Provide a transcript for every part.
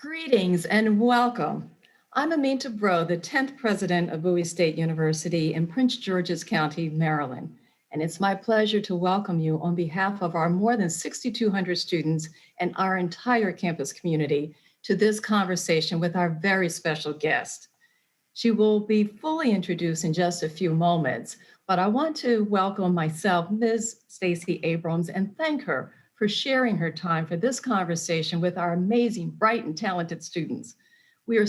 Greetings and welcome. I'm Aminta Bro, the 10th president of Bowie State University in Prince George's County, Maryland. And it's my pleasure to welcome you on behalf of our more than 6,200 students and our entire campus community to this conversation with our very special guest. She will be fully introduced in just a few moments, but I want to welcome myself, Ms. Stacy Abrams, and thank her for sharing her time for this conversation with our amazing, bright, and talented students. We are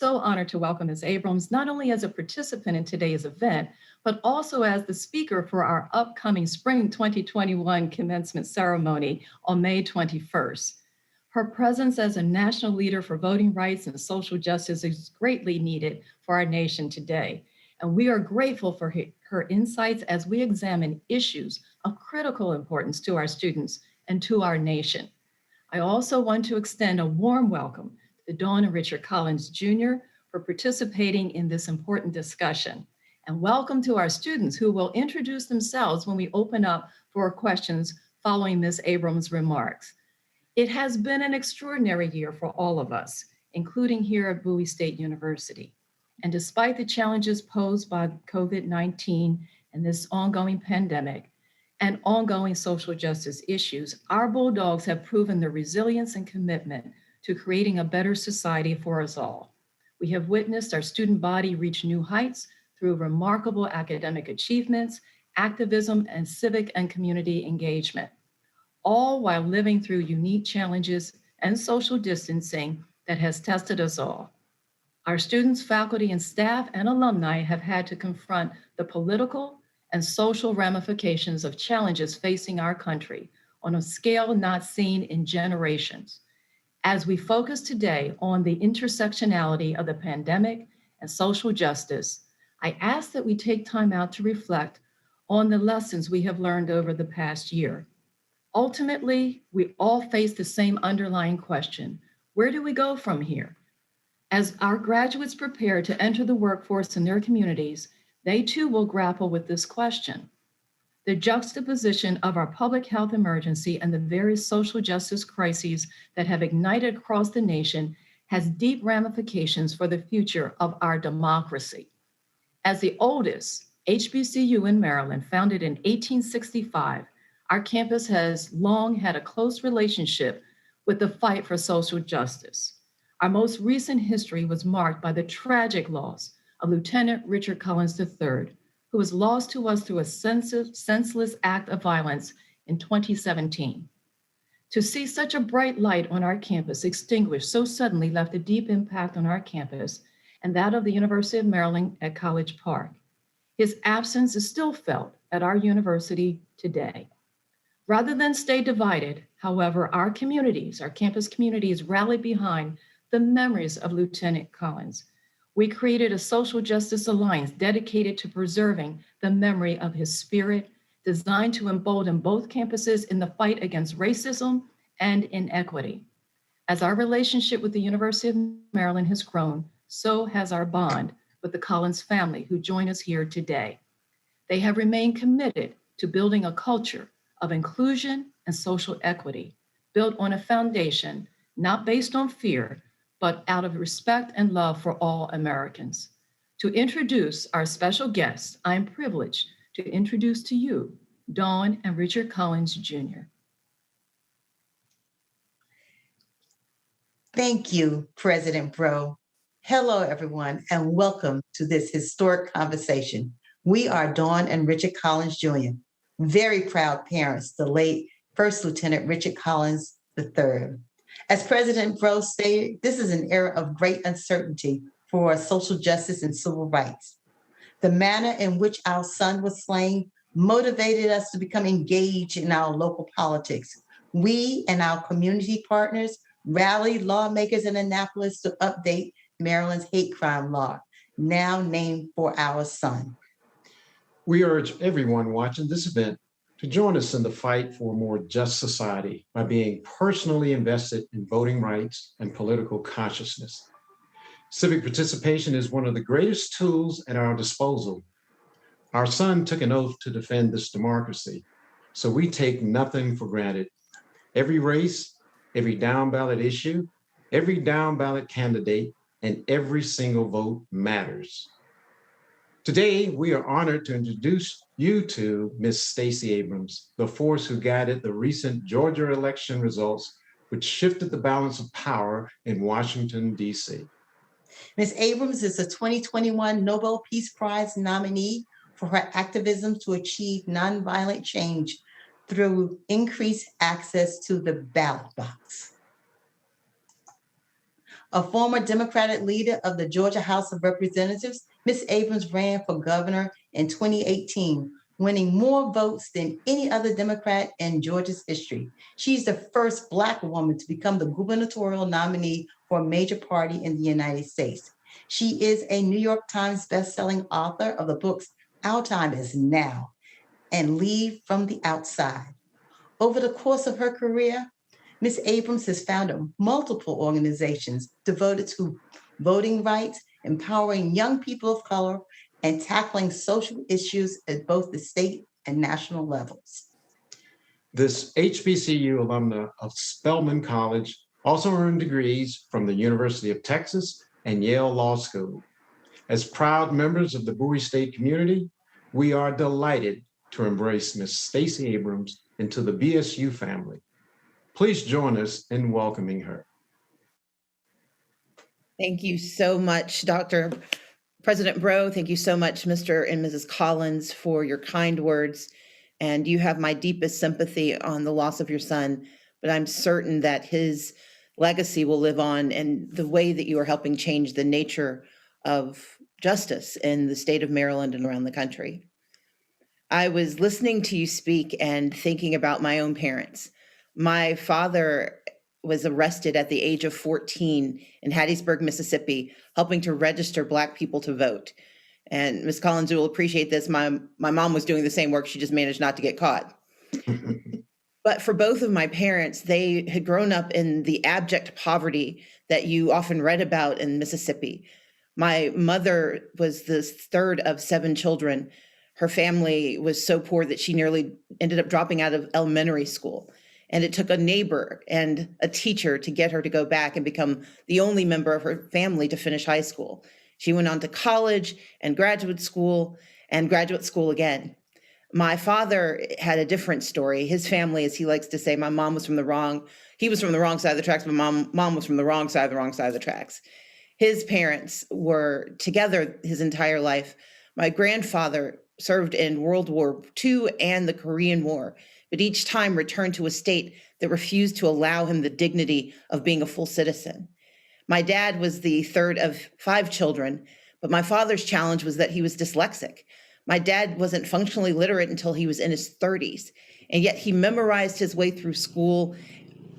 so honored to welcome Ms. Abrams, not only as a participant in today's event, but also as the speaker for our upcoming Spring 2021 commencement ceremony on May 21st. Her presence as a national leader for voting rights and social justice is greatly needed for our nation today. And we are grateful for her insights as we examine issues of critical importance to our students and to our nation. I also want to extend a warm welcome to Dawn and Richard Collins Jr. for participating in this important discussion. And welcome to our students who will introduce themselves when we open up for questions following Ms. Abrams' remarks. It has been an extraordinary year for all of us, including here at Bowie State University. And despite the challenges posed by COVID-19 and this ongoing pandemic and ongoing social justice issues, our Bulldogs have proven their resilience and commitment to creating a better society for us all. We have witnessed our student body reach new heights through remarkable academic achievements, activism, and civic and community engagement, all while living through unique challenges and social distancing that has tested us all. Our students, faculty, and staff and alumni have had to confront the political and social ramifications of challenges facing our country on a scale not seen in generations. As we focus today on the intersectionality of the pandemic and social justice, I ask that we take time out to reflect on the lessons we have learned over the past year. Ultimately, we all face the same underlying question: where do we go from here? As our graduates prepare to enter the workforce in their communities, they too will grapple with this question. The juxtaposition of our public health emergency and the various social justice crises that have ignited across the nation has deep ramifications for the future of our democracy. As the oldest HBCU in Maryland, founded in 1865, our campus has long had a close relationship with the fight for social justice. Our most recent history was marked by the tragic loss of Lieutenant Richard Collins III, who was lost to us through a senseless act of violence in 2017. To see such a bright light on our campus extinguished so suddenly left a deep impact on our campus and that of the University of Maryland at College Park. His absence is still felt at our university today. Rather than stay divided, however, our campus communities rallied behind the memories of Lieutenant Collins. We created a social justice alliance dedicated to preserving the memory of his spirit, designed to embolden both campuses in the fight against racism and inequity. As our relationship with the University of Maryland has grown, so has our bond with the Collins family who join us here today. They have remained committed to building a culture of inclusion and social equity, built on a foundation not based on fear, but out of respect and love for all Americans. To introduce our special guests, I am privileged to introduce to you Dawn and Richard Collins Jr. Thank you, President Bro. Hello, everyone, and welcome to this historic conversation. We are Dawn and Richard Collins Jr., very proud parents, the late First Lieutenant Richard Collins III. As President Bro stated, this is an era of great uncertainty for social justice and civil rights. The manner in which our son was slain motivated us to become engaged in our local politics. We and our community partners rallied lawmakers in Annapolis to update Maryland's hate crime law, now named for our son. We urge everyone watching this event to join us in the fight for a more just society by being personally invested in voting rights and political consciousness. Civic participation is one of the greatest tools at our disposal. Our son took an oath to defend this democracy, so we take nothing for granted. Every race, every down ballot issue, Every down ballot candidate and every single vote matters. Today, we are honored to introduce you to Ms. Stacy Abrams, the force who guided the recent Georgia election results, which shifted the balance of power in Washington, D.C. Ms. Abrams is a 2021 Nobel Peace Prize nominee for her activism to achieve nonviolent change through increased access to the ballot box. A former Democratic leader of the Georgia House of Representatives, Ms. Abrams ran for governor in 2018, winning more votes than any other Democrat in Georgia's history. She's the first Black woman to become the gubernatorial nominee for a major party in the United States. She is a New York Times bestselling author of the books Our Time Is Now and Leave from the Outside. Over the course of her career, Ms. Abrams has founded multiple organizations devoted to voting rights, empowering young people of color, and tackling social issues at both the state and national levels. This HBCU alumna of Spelman College also earned degrees from the University of Texas and Yale Law School. As proud members of the Bowie State community, we are delighted to embrace Ms. Stacy Abrams into the BSU family. Please join us in welcoming her. Thank you so much, Dr. President Bro. Thank you so much, Mr. and Mrs. Collins, for your kind words. And you have my deepest sympathy on the loss of your son, but I'm certain that his legacy will live on and the way that you are helping change the nature of justice in the state of Maryland and around the country. I was listening to you speak and thinking about my own parents. My father was arrested at the age of 14 in Hattiesburg, Mississippi, helping to register Black people to vote. And Ms. Collins will appreciate this. My mom was doing the same work. She just managed not to get caught. But for both of my parents, they had grown up in the abject poverty that you often read about in Mississippi. My mother was the third of 7 children. Her family was so poor that she nearly ended up dropping out of elementary school. And it took a neighbor and a teacher to get her to go back and become the only member of her family to finish high school. She went on to college and graduate school again. My father had a different story. His family, as he likes to say, my mom was from the wrong, he was from the wrong side of the tracks, but mom was from the wrong side of the tracks. His parents were together his entire life. My grandfather served in World War II and the Korean War, but each time returned to a state that refused to allow him the dignity of being a full citizen. My dad was the third of 5 children, but my father's challenge was that he was dyslexic. My dad wasn't functionally literate until he was in his 30s, and yet he memorized his way through school,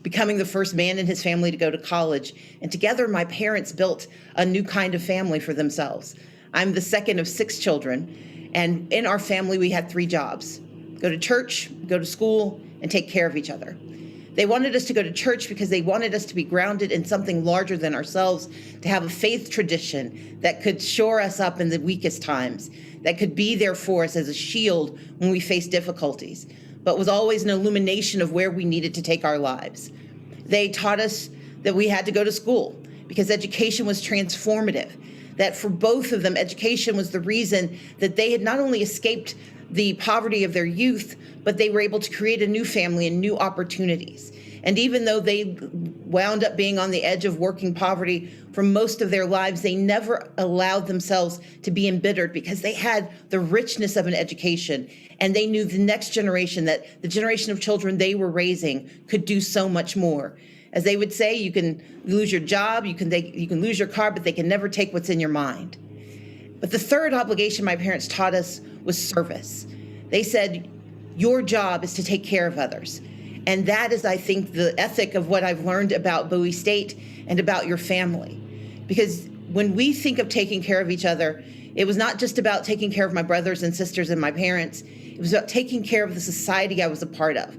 becoming the first man in his family to go to college. And together, my parents built a new kind of family for themselves. I'm the second of 6 children, and in our family, we had 3 jobs: go to church, go to school, and take care of each other. They wanted us to go to church because they wanted us to be grounded in something larger than ourselves, to have a faith tradition that could shore us up in the weakest times, that could be there for us as a shield when we face difficulties, but was always an illumination of where we needed to take our lives. They taught us that we had to go to school because education was transformative, that for both of them, education was the reason that they had not only escaped the poverty of their youth, but they were able to create a new family and new opportunities. And even though they wound up being on the edge of working poverty for most of their lives, they never allowed themselves to be embittered because they had the richness of an education. And they knew the next generation, that the generation of children they were raising could do so much more. As they would say, you can lose your job, you can lose your car, but they can never take what's in your mind. But the third obligation my parents taught us was service. They said, your job is to take care of others. And that is, I think, the ethic of what I've learned about Bowie State and about your family. Because when we think of taking care of each other, it was not just about taking care of my brothers and sisters and my parents. It was about taking care of the society I was a part of.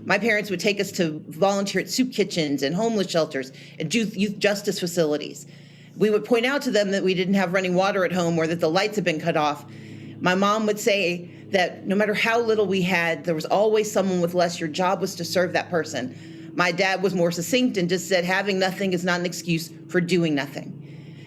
My parents would take us to volunteer at soup kitchens and homeless shelters and youth justice facilities. We would point out to them that we didn't have running water at home or that the lights had been cut off. My mom would say that no matter how little we had, there was always someone with less. Your job was to serve that person. My dad was more succinct and just said, having nothing is not an excuse for doing nothing.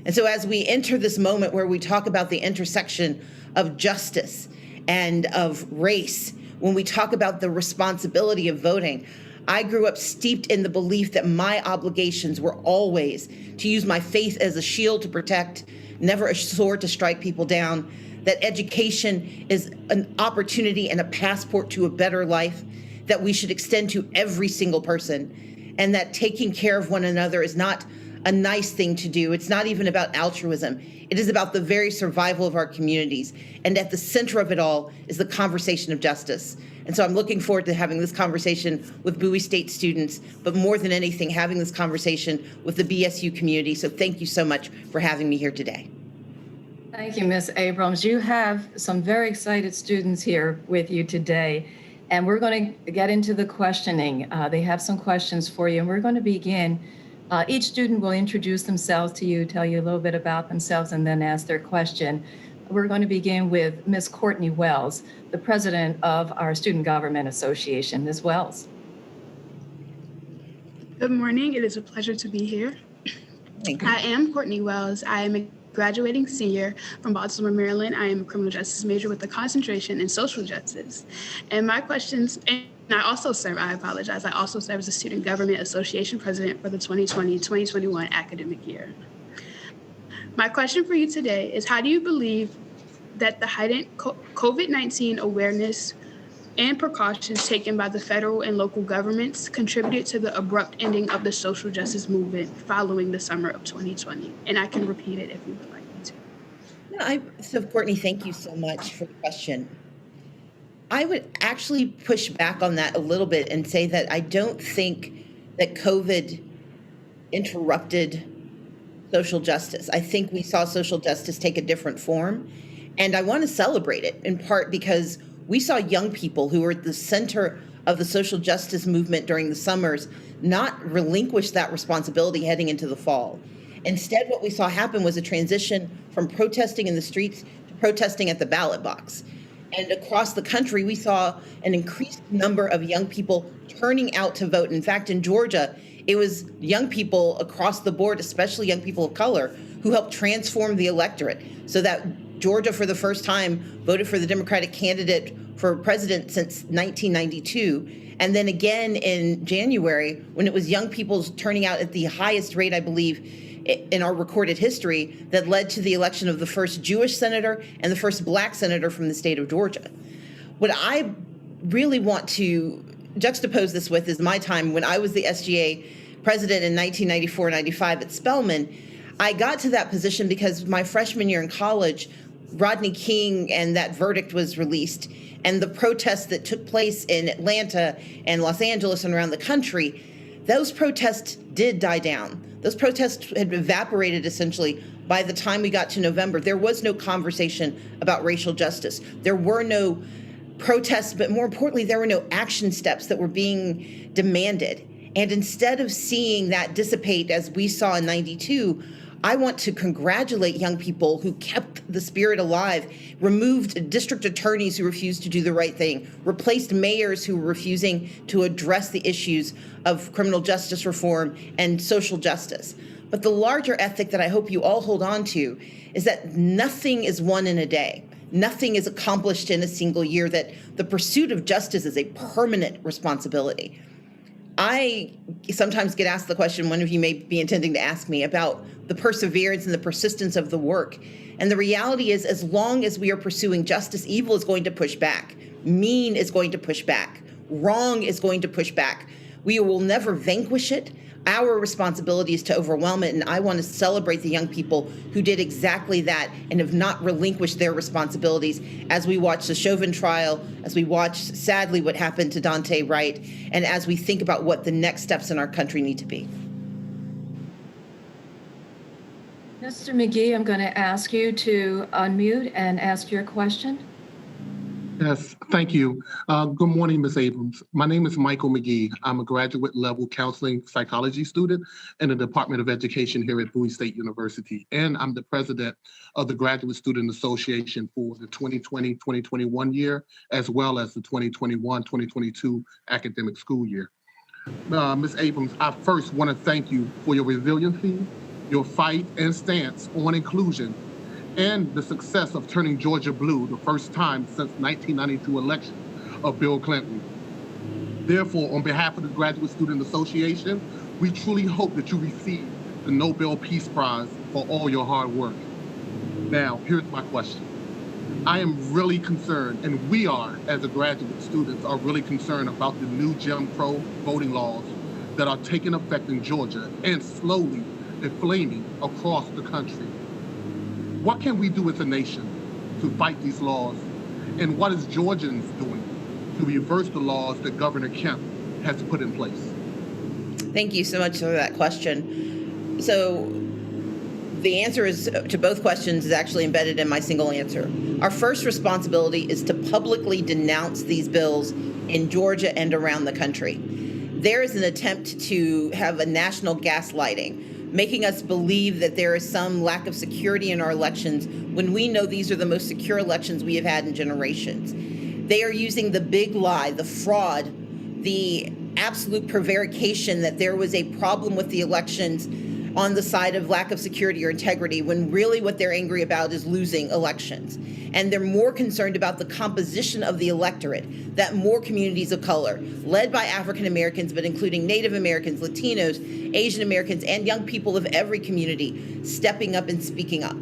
And so as we enter this moment where we talk about the intersection of justice and of race, when we talk about the responsibility of voting, I grew up steeped in the belief that my obligations were always to use my faith as a shield to protect, never a sword to strike people down, that education is an opportunity and a passport to a better life that we should extend to every single person, and that taking care of one another is not a nice thing to do. It's not even about altruism. It is about the very survival of our communities. And at the center of it all is the conversation of justice. And so I'm looking forward to having this conversation with Bowie State students, but more than anything, having this conversation with the BSU community. So thank you so much for having me here today. Thank you, Ms. Abrams. You have some very excited students here with you today, and we're going to get into the questioning. They have some questions for you, and we're going to begin. Each student will introduce themselves to you, tell you a little bit about themselves, and then ask their question. We're going to begin with Ms. Courtney Wells, the president of our Student Government Association. Ms. Wells. Good morning. It is a pleasure to be here. Thank you. I am Courtney Wells. I am a graduating senior from Baltimore, Maryland. I am a criminal justice major with a concentration in social justice. And my questions, and I also serve as a Student Government Association president for the 2020-2021 academic year. My question for you today is, how do you believe that the heightened COVID-19 awareness and precautions taken by the federal and local governments contributed to the abrupt ending of the social justice movement following the summer of 2020? And I can repeat it if you would like me to. So Courtney, thank you so much for the question. I would actually push back on that a little bit and say that I don't think that COVID interrupted social justice. I think we saw social justice take a different form. And I want to celebrate it in part because we saw young people who were at the center of the social justice movement during the summers not relinquish that responsibility heading into the fall. Instead, what we saw happen was a transition from protesting in the streets to protesting at the ballot box. And across the country, we saw an increased number of young people turning out to vote. In fact, in Georgia, it was young people across the board, especially young people of color, who helped transform the electorate so that Georgia, for the first time, voted for the Democratic candidate for president since 1992. And then again in January, when it was young people turning out at the highest rate, I believe, in our recorded history, that led to the election of the first Jewish senator and the first Black senator from the state of Georgia. What I really want to juxtapose this with is my time when I was the SGA president in 1994-95 at Spelman. I got to that position because my freshman year in college, Rodney King and that verdict was released, and the protests that took place in Atlanta and Los Angeles and around the country, those protests did die down. Those protests had evaporated essentially by the time we got to November. There was no conversation about racial justice. There were no protests, but more importantly, there were no action steps that were being demanded. And instead of seeing that dissipate as we saw in 92, I want to congratulate young people who kept the spirit alive, removed district attorneys who refused to do the right thing, replaced mayors who were refusing to address the issues of criminal justice reform and social justice. But the larger ethic that I hope you all hold on to is that nothing is won in a day. Nothing is accomplished in a single year, that the pursuit of justice is a permanent responsibility. I sometimes get asked the question, one of you may be intending to ask me, about the perseverance and the persistence of the work. And the reality is, as long as we are pursuing justice, evil is going to push back. Mean is going to push back. Wrong is going to push back. We will never vanquish it. Our responsibility is to overwhelm it. And I want to celebrate the young people who did exactly that and have not relinquished their responsibilities as we watch the Chauvin trial, as we watch, sadly, what happened to Dante Wright, and as we think about what the next steps in our country need to be. Mr. McGee, I'm going to ask you to unmute and ask your question. Yes, thank you. Good morning, Ms. Abrams. My name is Michael McGee. I'm a graduate level counseling psychology student in the Department of Education here at Bowie State University. And I'm the president of the Graduate Student Association for the 2020-2021 year, as well as the 2021-2022 academic school year. Ms. Abrams, I first want to thank you for your resiliency, your fight and stance on inclusion, and the success of turning Georgia blue the first time since 1992 election of Bill Clinton. Therefore, on behalf of the Graduate Student Association, we truly hope that you receive the Nobel Peace Prize for all your hard work. Now, here's my question. I am really concerned, and we are, as a graduate students, are really concerned about the new Jim Crow voting laws that are taking effect in Georgia and slowly inflaming across the country. What can we do as a nation to fight these laws? And what is Georgians doing to reverse the laws that Governor Kemp has put in place? Thank you so much for that question. So the answer is to both questions is actually embedded in my single answer. Our first responsibility is to publicly denounce these bills in Georgia and around the country. There is an attempt to have a national gaslighting, making us believe that there is some lack of security in our elections when we know these are the most secure elections we have had in generations. They are using the big lie, the fraud, the absolute prevarication that there was a problem with the elections on the side of lack of security or integrity, when really what they're angry about is losing elections. And they're more concerned about the composition of the electorate, that more communities of color, led by African Americans, but including Native Americans, Latinos, Asian Americans, and young people of every community stepping up and speaking up.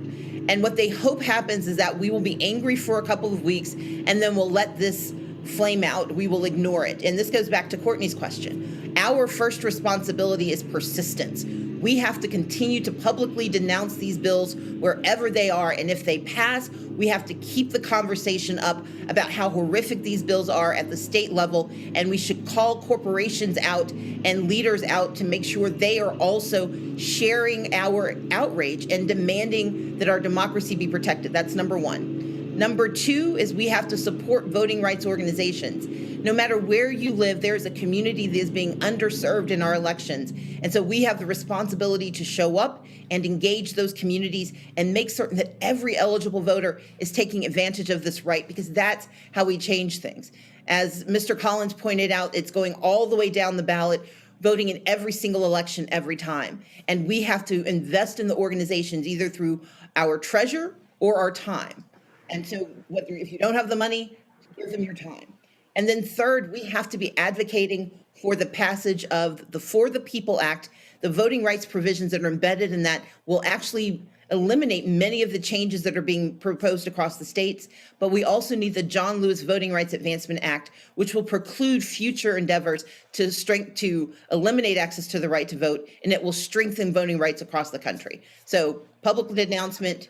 And what they hope happens is that we will be angry for a couple of weeks, and then we'll let this flame out. We will ignore it. And this goes back to Courtney's question. Our first responsibility is persistence. We have to continue to publicly denounce these bills wherever they are. And if they pass, we have to keep the conversation up about how horrific these bills are at the state level. And we should call corporations out and leaders out to make sure they are also sharing our outrage and demanding that our democracy be protected. That's number one. Number two is we have to support voting rights organizations. No matter where you live, there is a community that is being underserved in our elections. And so we have the responsibility to show up and engage those communities and make certain that every eligible voter is taking advantage of this right, because that's how we change things. As Mr. Collins pointed out, it's going all the way down the ballot, voting in every single election every time. And we have to invest in the organizations either through our treasure or our time. And so if you don't have the money, give them your time. And then third, we have to be advocating for the passage of the For the People Act. The voting rights provisions that are embedded in that will actually eliminate many of the changes that are being proposed across the states. But we also need the John Lewis Voting Rights Advancement Act, which will preclude future endeavors to eliminate access to the right to vote, and it will strengthen voting rights across the country. So public announcement,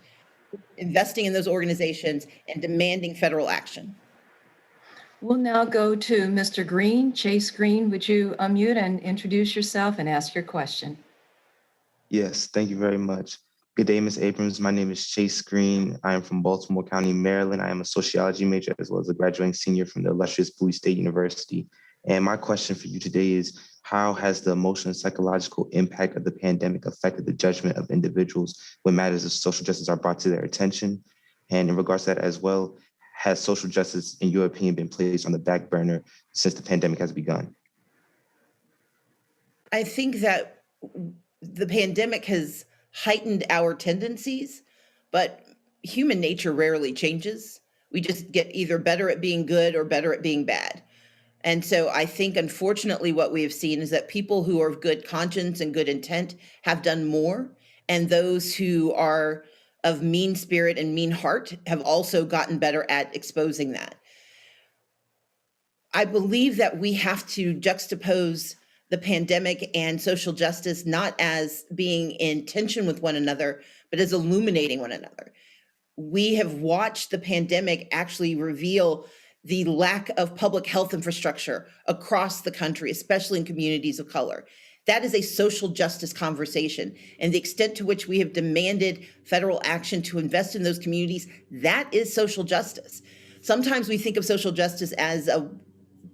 investing in those organizations, and demanding federal action. We'll now go to Mr. Green. Chase Green, would you unmute and introduce yourself and ask your question? Yes, thank you very much. Good day, Ms. Abrams. My name is Chase Green. I am from Baltimore County, Maryland. I am a sociology major as well as a graduating senior from the illustrious Bowie State University. And my question for you today is, how has the emotional and psychological impact of the pandemic affected the judgment of individuals when matters of social justice are brought to their attention? And in regards to that as well, has social justice, in your opinion, been placed on the back burner since the pandemic has begun? I think that the pandemic has heightened our tendencies, but human nature rarely changes. We just get either better at being good or better at being bad. And so I think, unfortunately, what we have seen is that people who are of good conscience and good intent have done more, and those who are of mean spirit and mean heart have also gotten better at exposing that. I believe that we have to juxtapose the pandemic and social justice not as being in tension with one another, but as illuminating one another. We have watched the pandemic actually reveal the lack of public health infrastructure across the country, especially in communities of color. That is a social justice conversation. And the extent to which we have demanded federal action to invest in those communities, that is social justice. Sometimes we think of social justice as a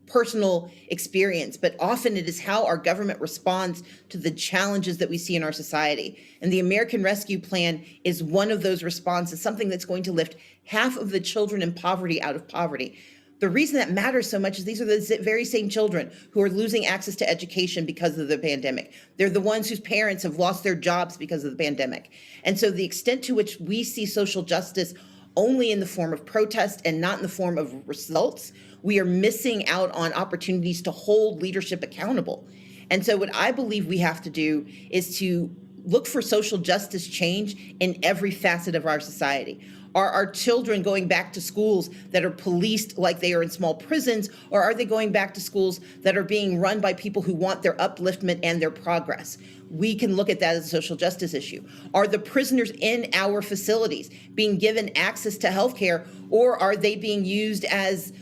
personal experience, but often it is how our government responds to the challenges that we see in our society. And the American Rescue Plan is one of those responses, something that's going to lift half of the children in poverty out of poverty. The reason that matters so much is these are the very same children who are losing access to education because of the pandemic. They're the ones whose parents have lost their jobs because of the pandemic. And so the extent to which we see social justice only in the form of protest and not in the form of results, we are missing out on opportunities to hold leadership accountable. And so what I believe we have to do is to look for social justice change in every facet of our society. Are our children going back to schools that are policed like they are in small prisons, or are they going back to schools that are being run by people who want their upliftment and their progress? We can look at that as a social justice issue. Are the prisoners in our facilities being given access to healthcare, or are they being used as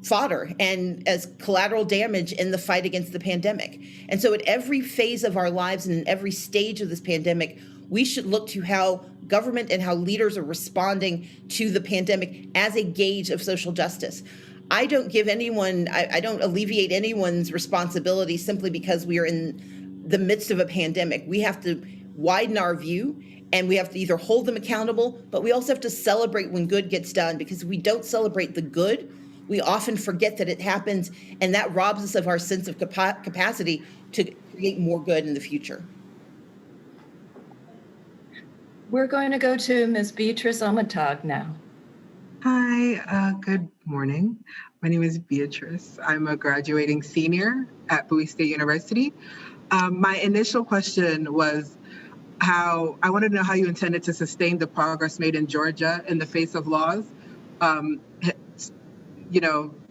fodder and as collateral damage in the fight against the pandemic? And so at every phase of our lives and in every stage of this pandemic, we should look to how government and how leaders are responding to the pandemic as a gauge of social justice. I don't give anyone, I don't alleviate anyone's responsibility simply because we are in the midst of a pandemic. We have to widen our view, and we have to either hold them accountable, but we also have to celebrate when good gets done, because if we don't celebrate the good, we often forget that it happens, and that robs us of our sense of capacity to create more good in the future. We're going to go to Ms. Beatrice Amatog now. Hi, good morning. My name is Beatrice. I'm a graduating senior at Bowie State University. My initial question was I wanted to know how you intended to sustain the progress made in Georgia in the face of laws,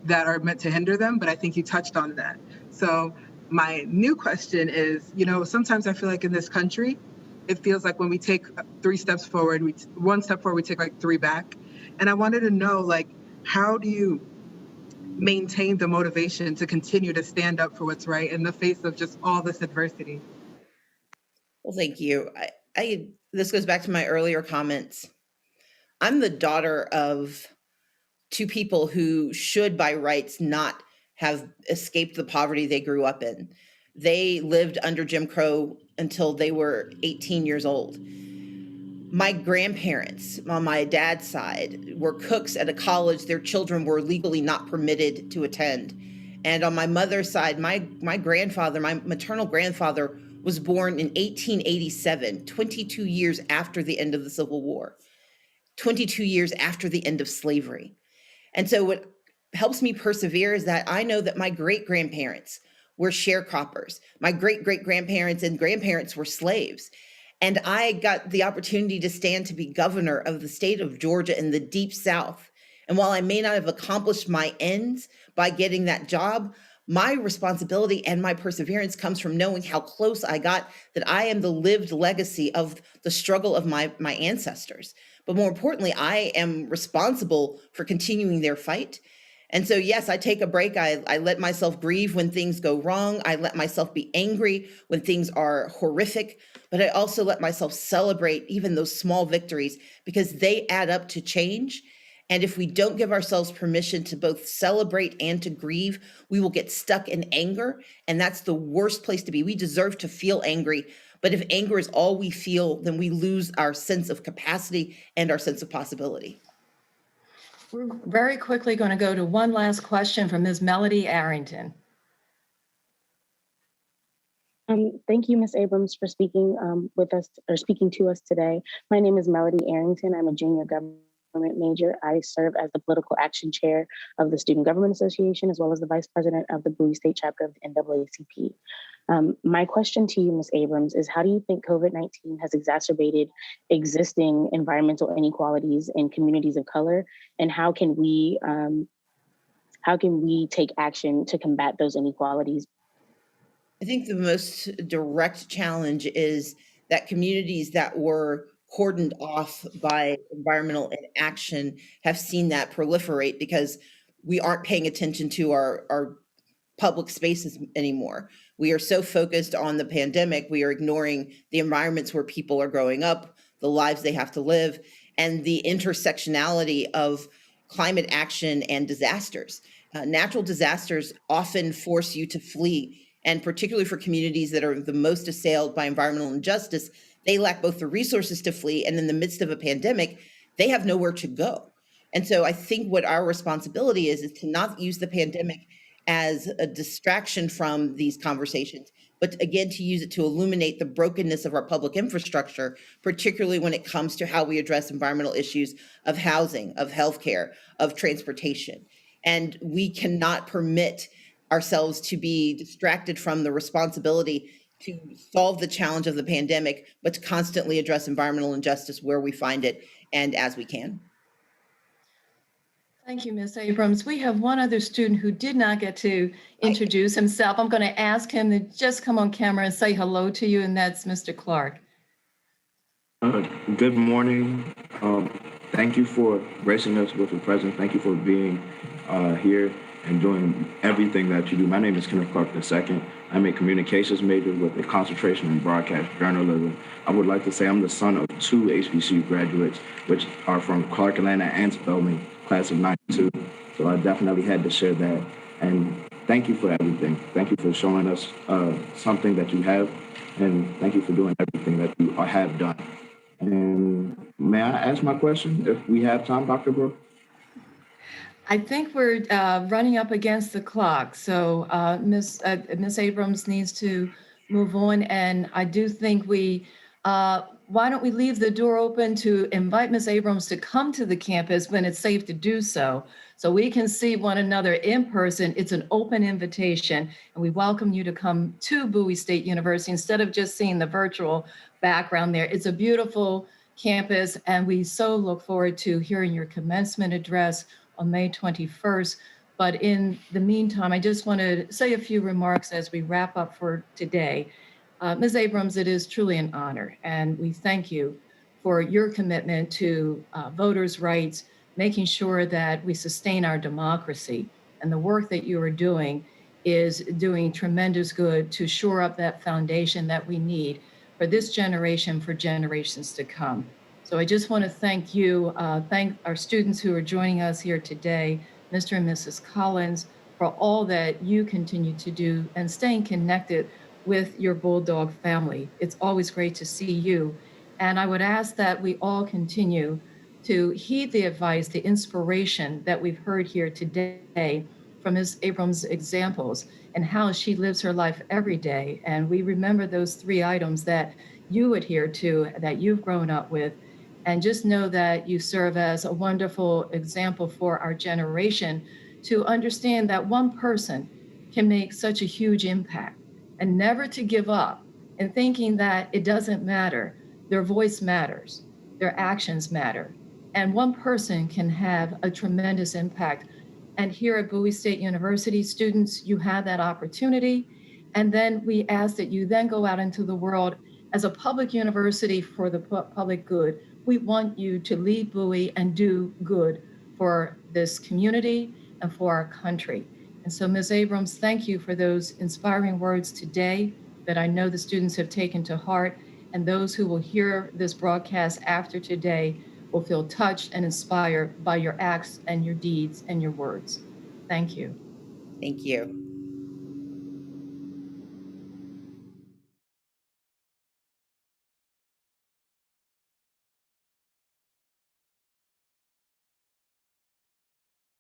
that are meant to hinder them, but I think you touched on that. So my new question is, sometimes I feel like in this country, it feels like when we take 3 steps forward, one step forward, we take like 3 back. And I wanted to know, how do you maintain the motivation to continue to stand up for what's right in the face of just all this adversity? Well, thank you. This goes back to my earlier comments. I'm the daughter of 2 people who should, by rights, not have escaped the poverty they grew up in. They lived under Jim Crow until they were 18 years old. My grandparents on my dad's side were cooks at a college their children were legally not permitted to attend. And on my mother's side, my grandfather, my maternal grandfather, was born in 1887, 22 years after the end of the Civil War, 22 years after the end of slavery. And so what helps me persevere is that I know that my great-grandparents were sharecroppers. My great-great-grandparents and grandparents were slaves. And I got the opportunity to stand to be governor of the state of Georgia in the Deep South. And while I may not have accomplished my ends by getting that job, my responsibility and my perseverance comes from knowing how close I got, that I am the lived legacy of the struggle of my ancestors. But more importantly, I am responsible for continuing their fight. And so, yes, I take a break. I let myself grieve when things go wrong. I let myself be angry when things are horrific, but I also let myself celebrate even those small victories, because they add up to change. And if we don't give ourselves permission to both celebrate and to grieve, we will get stuck in anger. And that's the worst place to be. We deserve to feel angry. But if anger is all we feel, then we lose our sense of capacity and our sense of possibility. We're very quickly going to go to one last question from Ms. Melody Arrington. Thank you, Ms. Abrams, for speaking with us or speaking to us today. My name is Melody Arrington. I'm a junior government major. I serve as the political action chair of the Student Government Association, as well as the vice president of the Bowie State chapter of the NAACP. My question to you, Ms. Abrams, is how do you think COVID-19 has exacerbated existing environmental inequalities in communities of color, and how can we take action to combat those inequalities? I think the most direct challenge is that communities that were cordoned off by environmental inaction have seen that proliferate because we aren't paying attention to our public spaces anymore. We are so focused on the pandemic, we are ignoring the environments where people are growing up, the lives they have to live, and the intersectionality of climate action and disasters. Natural disasters often force you to flee, and particularly for communities that are the most assailed by environmental injustice, they lack both the resources to flee, and in the midst of a pandemic, they have nowhere to go. And so I think what our responsibility is to not use the pandemic as a distraction from these conversations, but again, to use it to illuminate the brokenness of our public infrastructure, particularly when it comes to how we address environmental issues of housing, of healthcare, of transportation. And we cannot permit ourselves to be distracted from the responsibility to solve the challenge of the pandemic, but to constantly address environmental injustice where we find it and as we can. Thank you, Ms. Abrams. We have one other student who did not get to introduce himself. I'm going to ask him to just come on camera and say hello to you, and that's Mr. Clark. Good morning. Thank you for gracing us with your presence. Thank you for being here and doing everything that you do. My name is Kenneth Clark II. I'm a communications major with a concentration in broadcast journalism. I would like to say I'm the son of 2 HBCU graduates, which are from Clark, Atlanta, and Spelman, class of '92. So I definitely had to share that. And thank you for everything. Thank you for showing us something that you have, and thank you for doing everything that you have done. And may I ask my question if we have time, Dr. Brooke? I think we're running up against the clock, so Ms. Abrams needs to move on. And I do think why don't we leave the door open to invite Ms. Abrams to come to the campus when it's safe to do so we can see one another in person. It's an open invitation, and we welcome you to come to Bowie State University instead of just seeing the virtual background there. It's a beautiful campus, and we so look forward to hearing your commencement address on May 21st. But in the meantime, I just want to say a few remarks as we wrap up for today. Ms. Abrams, it is truly an honor, and we thank you for your commitment to voters' rights, making sure that we sustain our democracy. And the work that you are doing is doing tremendous good to shore up that foundation that we need for this generation, for generations to come. So I just want to thank you, thank our students who are joining us here today, Mr. and Mrs. Collins, for all that you continue to do and staying connected with your Bulldog family. It's always great to see you. And I would ask that we all continue to heed the advice, the inspiration that we've heard here today from Ms. Abrams' examples and how she lives her life every day. And we remember those 3 items that you adhere to, that you've grown up with. And just know that you serve as a wonderful example for our generation to understand that one person can make such a huge impact, and never to give up and thinking that it doesn't matter. Their voice matters, their actions matter. And one person can have a tremendous impact. And here at Bowie State University, students, you have that opportunity. And then we ask that you then go out into the world as a public university for the public good. We want you to lead Bowie and do good for this community and for our country. And so, Ms. Abrams, thank you for those inspiring words today that I know the students have taken to heart, and those who will hear this broadcast after today will feel touched and inspired by your acts and your deeds and your words. Thank you. Thank you.